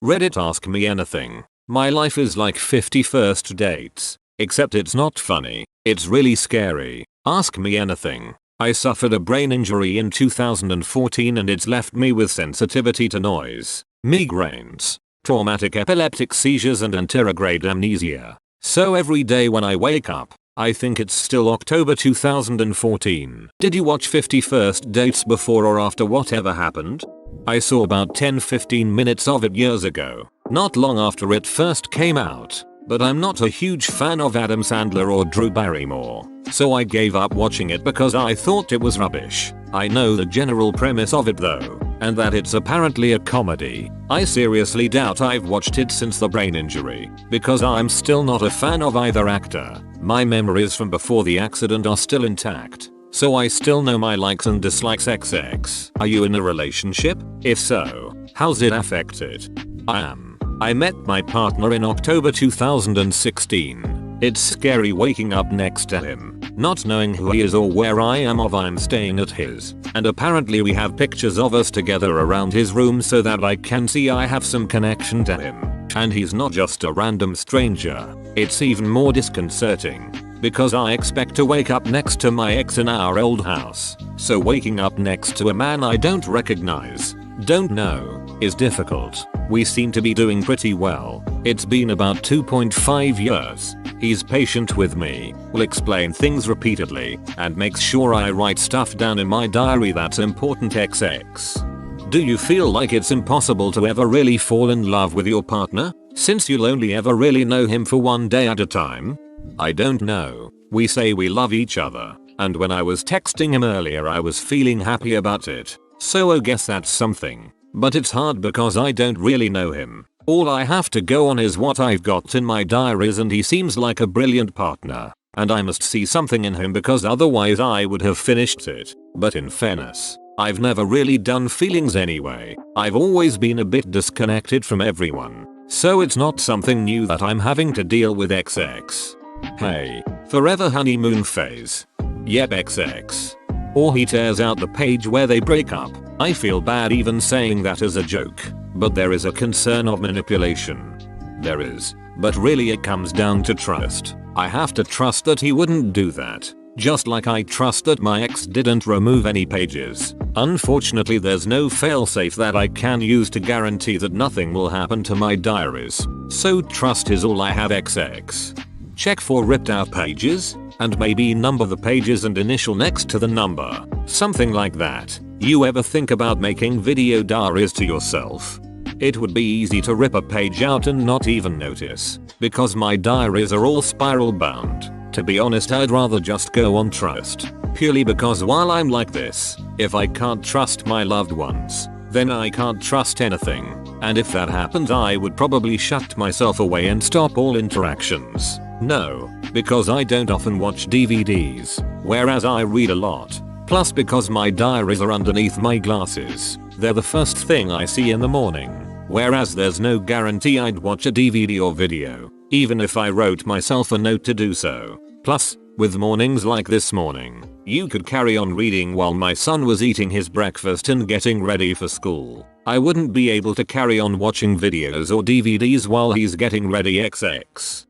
Reddit Ask Me Anything. My life is like 51st dates. Except it's not funny. It's really scary. Ask me anything. I suffered a brain injury in 2014 and it's left me with sensitivity to noise, migraines, traumatic epileptic seizures and anterograde amnesia. So every day when I wake up, I think it's still October 2014. Did you watch 51st Dates before or after whatever happened? I saw about 10-15 minutes of it years ago, not long after it first came out, but I'm not a huge fan of Adam Sandler or Drew Barrymore, so I gave up watching it because I thought it was rubbish. I know the general premise of it though, and that it's apparently a comedy. I seriously doubt I've watched it since the brain injury, because I'm still not a fan of either actor. My memories from before the accident are still intact, so I still know my likes and dislikes XX. Are you in a relationship? If so, how's it affected? I am. I met my partner in October 2016. It's scary waking up next to him, not knowing who he is or where I am or if I'm staying at his. And apparently we have pictures of us together around his room so that I can see I have some connection to him. And he's not just a random stranger. It's even more disconcerting, because I expect to wake up next to my ex in our old house. So waking up next to a man I don't recognize, don't know, is difficult. We seem to be doing pretty well. It's been about 2.5 years. He's patient with me, will explain things repeatedly, and makes sure I write stuff down in my diary that's important XX. Do you feel like it's impossible to ever really fall in love with your partner, since you'll only ever really know him for one day at a time? I don't know. We say we love each other, and when I was texting him earlier I was feeling happy about it, so I guess that's something. But it's hard because I don't really know him. All I have to go on is what I've got in my diaries, and he seems like a brilliant partner, and I must see something in him because otherwise I would have finished it. But in fairness, I've never really done feelings anyway. I've always been a bit disconnected from everyone, so it's not something new that I'm having to deal with XX. Hey, forever honeymoon phase. Yep XX. Or he tears out the page where they break up. I feel bad even saying that as a joke, but there is a concern of manipulation. There is, but really it comes down to trust. I have to trust that he wouldn't do that, just like I trust that my ex didn't remove any pages. Unfortunately there's no failsafe that I can use to guarantee that nothing will happen to my diaries, so trust is all I have XX. Check for ripped out pages, and maybe number the pages and initial next to the number, something like that. You ever think about making video diaries to yourself? It would be easy to rip a page out and not even notice, because my diaries are all spiral bound. To be honest, I'd rather just go on trust, purely because while I'm like this, if I can't trust my loved ones, then I can't trust anything, and if that happened I would probably shut myself away and stop all interactions. No, because I don't often watch DVDs, whereas I read a lot. Plus because my diaries are underneath my glasses, they're the first thing I see in the morning, whereas there's no guarantee I'd watch a DVD or video, even if I wrote myself a note to do so. Plus, with mornings like this morning, you could carry on reading while my son was eating his breakfast and getting ready for school. I wouldn't be able to carry on watching videos or DVDs while he's getting ready XX.